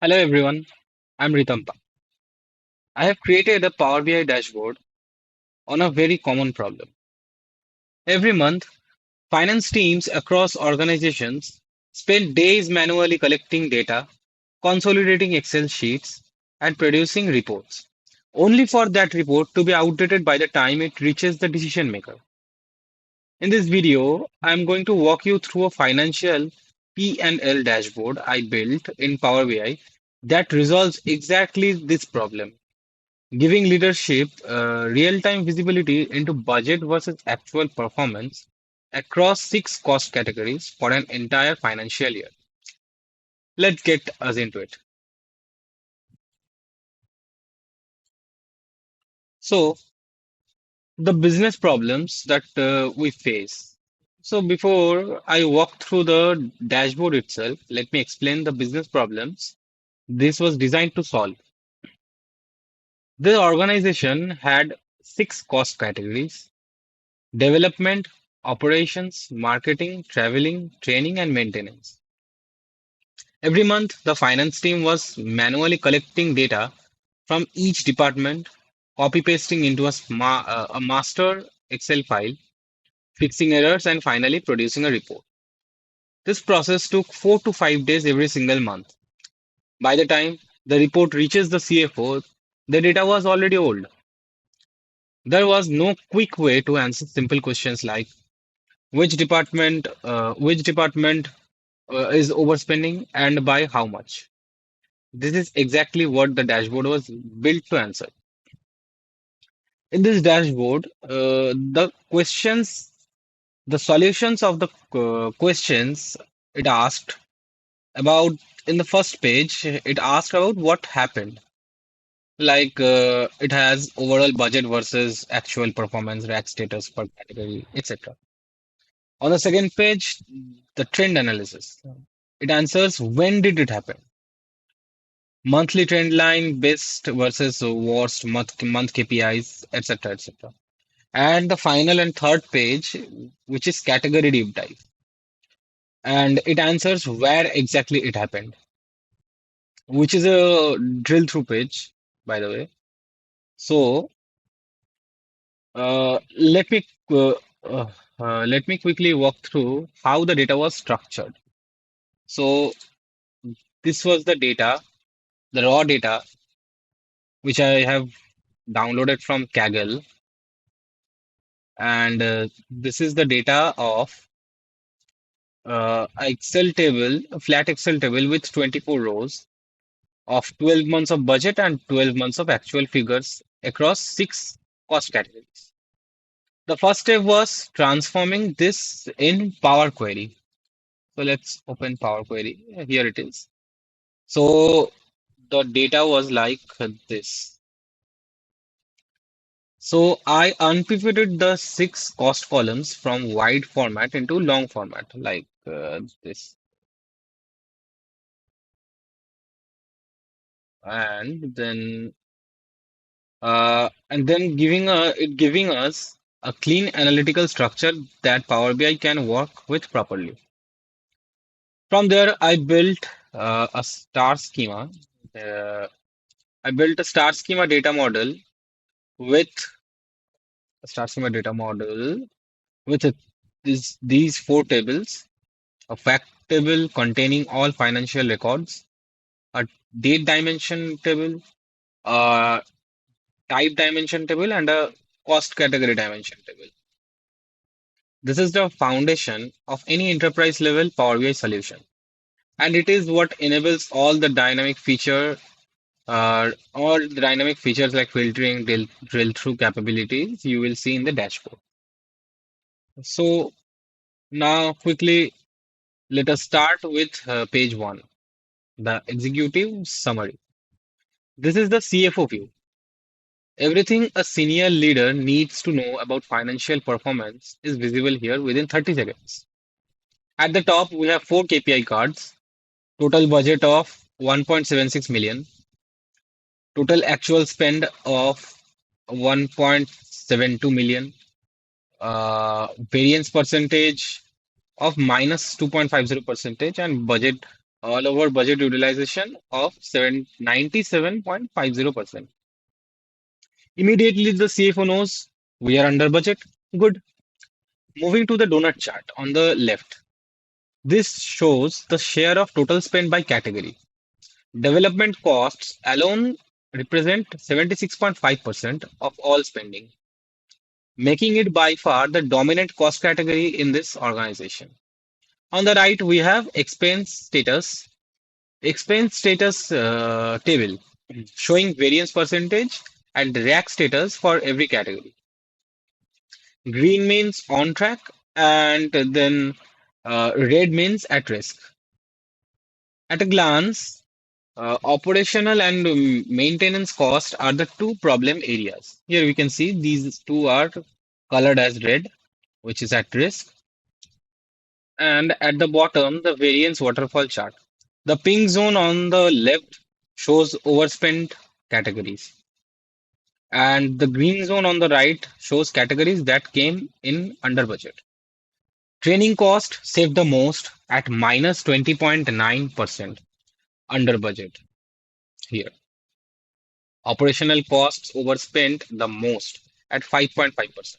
Hello everyone, I'm Ritam Pal. I have created a Power BI dashboard on a very common problem. Every month, finance teams across organizations spend days manually collecting data, consolidating Excel sheets, and producing reports, only for that report to be outdated by the time it reaches the decision maker. In this video, I'm going to walk you through a financial P&L dashboard I built in Power BI that resolves exactly this problem, giving leadership real-time visibility into budget versus actual performance across six cost categories for an entire financial year. Let's get us into it. So, the business problems that we face. So, before I walk through the dashboard itself, let me explain the business problems this was designed to solve. The organization had six cost categories: development, operations, marketing, traveling, training, and maintenance. Every month, the finance team was manually collecting data from each department, copy pasting into a master Excel file, fixing errors, and finally producing a report. This process took 4 to 5 days every single month. By the time the report reaches the CFO, the data was already old. There was no quick way to answer simple questions like which department is overspending and by how much. This is exactly what the dashboard was built to answer. In this dashboard, the solutions of the questions it asked about in the first page, it asked about what happened. Like it has overall budget versus actual performance, rack status per category, etc. On the second page, the trend analysis. It answers when did it happen? Monthly trend line, best versus worst month KPIs, etc. etc. And the final and third page, which is category deep dive, and it answers where exactly it happened, which is a drill through page, by the way. So let me uh, let me quickly walk through how the data was structured. So this was the data, the raw data, which I have downloaded from Kaggle, and this is the data of a flat Excel table with 24 rows of 12 months of budget and 12 months of actual figures across six cost categories. The first step was transforming this in Power Query. So let's open Power Query. Here it is. So the data was like this. So I unpivoted the six cost columns from wide format into long format like this. And then giving us a clean analytical structure that Power BI can work with properly. From there, I built a star schema. Uh, I built a star schema data model with a star schema data model with these four tables: a fact table containing all financial records, a date dimension table, a type dimension table, and a cost category dimension table. This is the foundation of any enterprise level Power BI solution. And it is what enables all the dynamic features like filtering, drill through capabilities you will see in the dashboard. So now quickly, let us start with page one, the executive summary. This is the CFO view. Everything a senior leader needs to know about financial performance is visible here within 30 seconds. At the top, we have four KPI cards: total budget of 1.76 million, total actual spend of 1.72 million, variance percentage of minus 2.50 percentage, and budget all over budget utilization of 97.50%. Immediately, the CFO knows we are under budget. Good. Moving to the donut chart on the left. This shows the share of total spend by category. Development costs alone represent 76.5% of all spending, making it by far the dominant cost category in this organization. On the right, we have expense status table showing variance percentage and rack status for every category. Green means on track, and then red means at risk. At a glance, operational and maintenance costs are the two problem areas. Here we can see these two are colored as red, which is at risk, and at the bottom, the variance waterfall chart. The pink zone on the left shows overspent categories, and the green zone on the right shows categories that came in under budget. Training cost saved the most at minus 20.9% under budget here. Operational costs overspent the most at 5.5%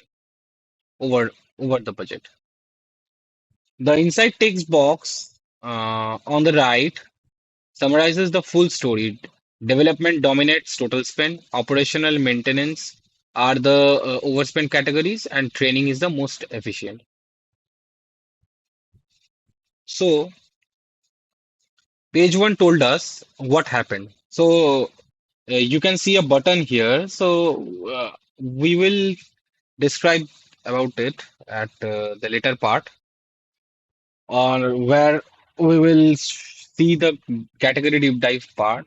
over the budget. The inside text box on the right summarizes the full story. Development dominates total spend, operational maintenance are the overspend categories, and training is the most efficient. So, page one told us what happened. So, you can see a button here. So, we will describe about it at the later part, or where we will see the category deep dive part,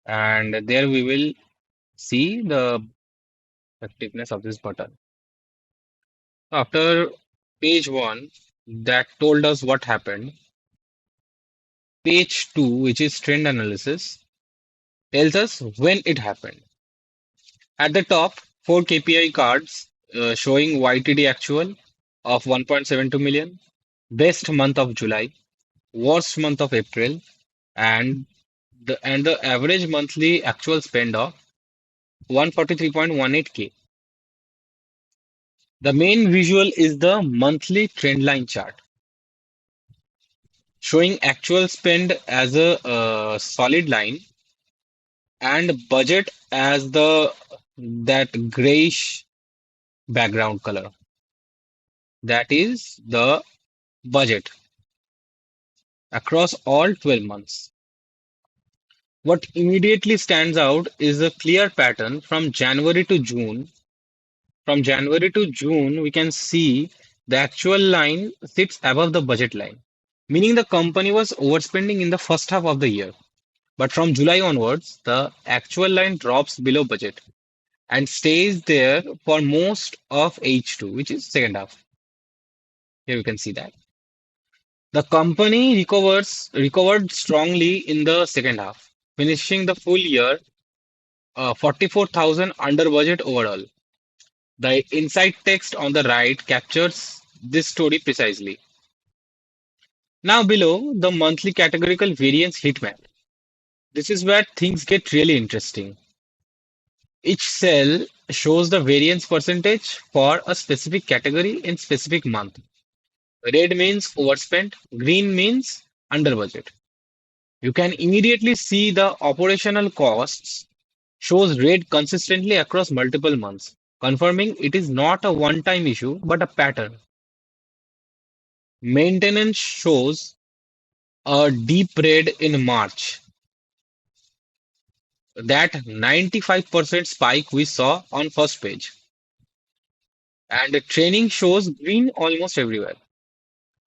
and there we will see the effectiveness of this button. After page one that told us what happened, page two, which is trend analysis, tells us when it happened. At the top, four KPI cards showing YTD actual of 1.72 million, best month of July, worst month of April, and the average monthly actual spend of 143.18K. The main visual is the monthly trend line chart, showing actual spend as a solid line and budget as the that grayish background color. That is the budget across all 12 months. What immediately stands out is a clear pattern from January to June. From January to June, we can see the actual line sits above the budget line, meaning the company was overspending in the first half of the year. But from July onwards, the actual line drops below budget and stays there for most of H2, which is second half. Here you can see that. The company recovered strongly in the second half, finishing the full year 44,000 under budget overall. The inside text on the right captures this story precisely. Now below the monthly categorical variance heat map. This is where things get really interesting. Each cell shows the variance percentage for a specific category in specific month. Red means overspent, green means under budget. You can immediately see the operational costs shows red consistently across multiple months, confirming it is not a one-time issue but a pattern. Maintenance shows a deep red in March, that 95% spike we saw on first page. And training shows green almost everywhere,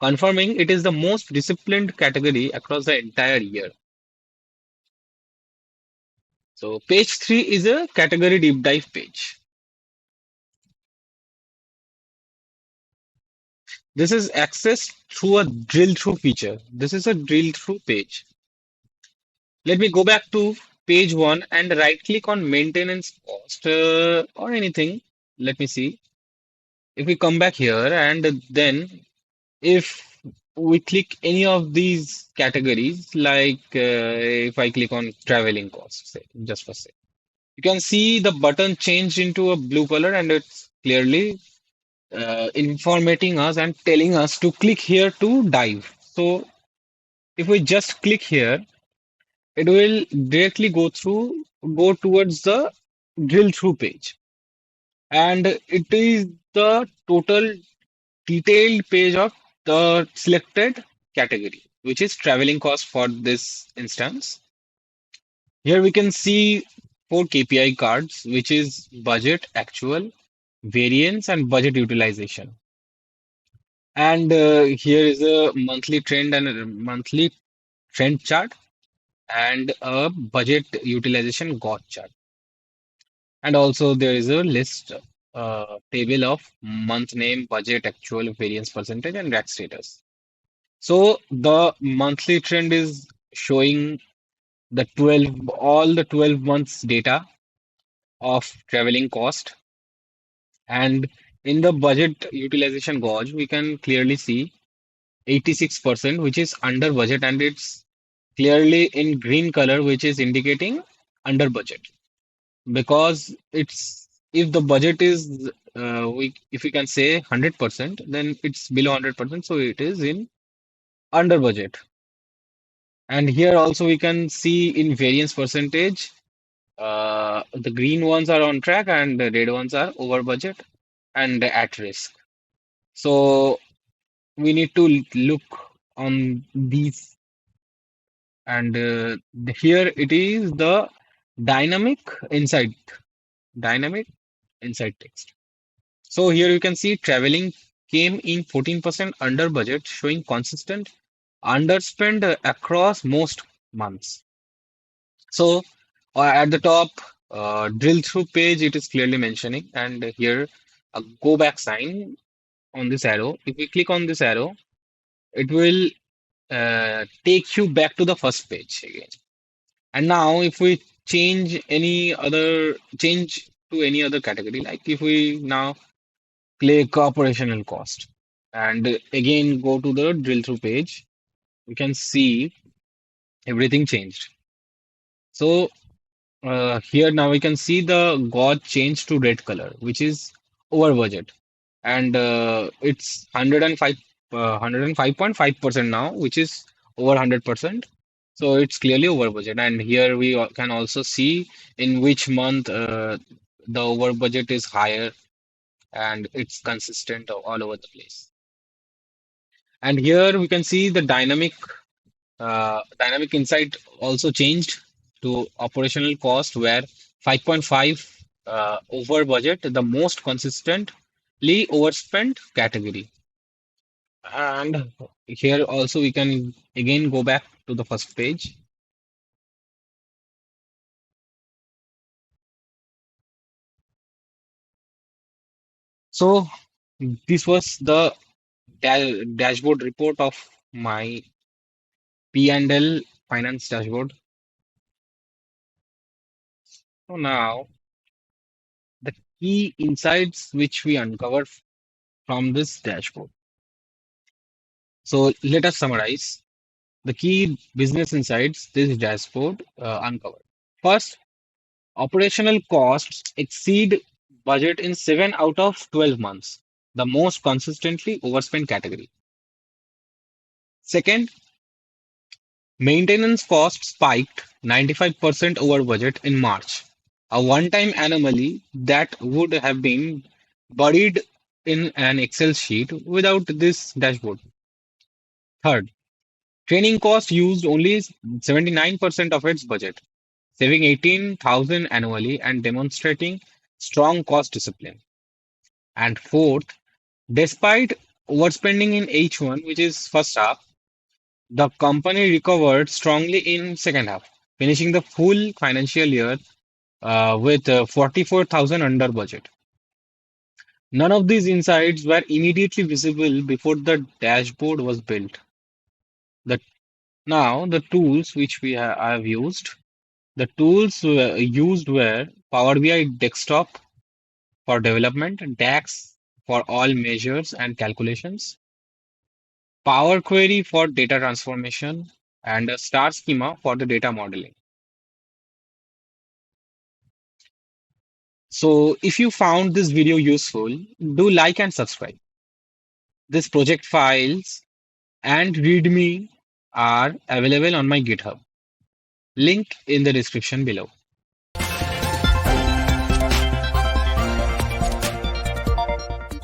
confirming it is the most disciplined category across the entire year. So page 3 is a category deep dive page. This is accessed through a drill through feature. This is a drill through page. Let me go back to page 1 and right click on maintenance cost or anything. Let me see. If we come back here and then if we click any of these categories, like if I click on traveling costs, say, just for say, you can see the button changed into a blue color, and it's clearly informating us and telling us to click here to dive. So if we just click here, it will directly go towards the drill through page. And it is the total detailed page of the selected category, which is traveling cost for this instance. Here we can see four KPI cards, which is budget, actual, variance, and budget utilization. And here is a monthly trend and a monthly trend chart and a budget utilization GOT chart. And also there is a list table of month name, budget, actual, variance percentage, and rack status. So the monthly trend is showing the 12 all the 12 months data of traveling cost. And in the budget utilization gauge, we can clearly see 86%, which is under budget, and it's clearly in green color, which is indicating under budget. Because it's if the budget is we if we can say 100%, then it's below 100%, so it is in under budget. And here also we can see in variance percentage, the green ones are on track and the red ones are over budget and at risk. So we need to look on these, and here it is the dynamic insight, dynamic insight text. So here you can see traveling came in 14% under budget, showing consistent underspend across most months. So at the top, drill through page, it is clearly mentioning, and here a go back sign on this arrow. If we click on this arrow, it will take you back to the first page again. And now if we change to any other category, like if we now click operational cost and again go to the drill through page, we can see everything changed. So here now we can see the gauge change to red color, which is over budget, and it's 105 105.5% now, which is over 100%. So it's clearly over budget, and here we can also see in which month the over budget is higher, and it's consistent all over the place. And here we can see the dynamic insight also changed to operational cost, where 5.5 over budget, the most consistently overspent category. And here also we can again go back to the first page. So this was the dashboard report of my P&L finance dashboard. So now the key insights which we uncover from this dashboard. So let us summarize the key business insights this dashboard uncovered. First, operational costs exceed budget in 7 out of 12 months, the most consistently overspent category. Second, maintenance costs spiked 95% over budget in March, a one-time anomaly that would have been buried in an Excel sheet without this dashboard. Third, training cost used only 79% of its budget, saving 18,000 annually and demonstrating strong cost discipline. And fourth, despite overspending in H1, which is first half, the company recovered strongly in second half, finishing the full financial year with 44,000 under budget. None of these insights were immediately visible before the dashboard was built. The, Now, the tools which I have used, the tools used were Power BI Desktop for development, DAX for all measures and calculations, Power Query for data transformation, and a star schema for the data modeling. So if you found this video useful, do like and subscribe. This project files and README are available on my GitHub. Link in the description below.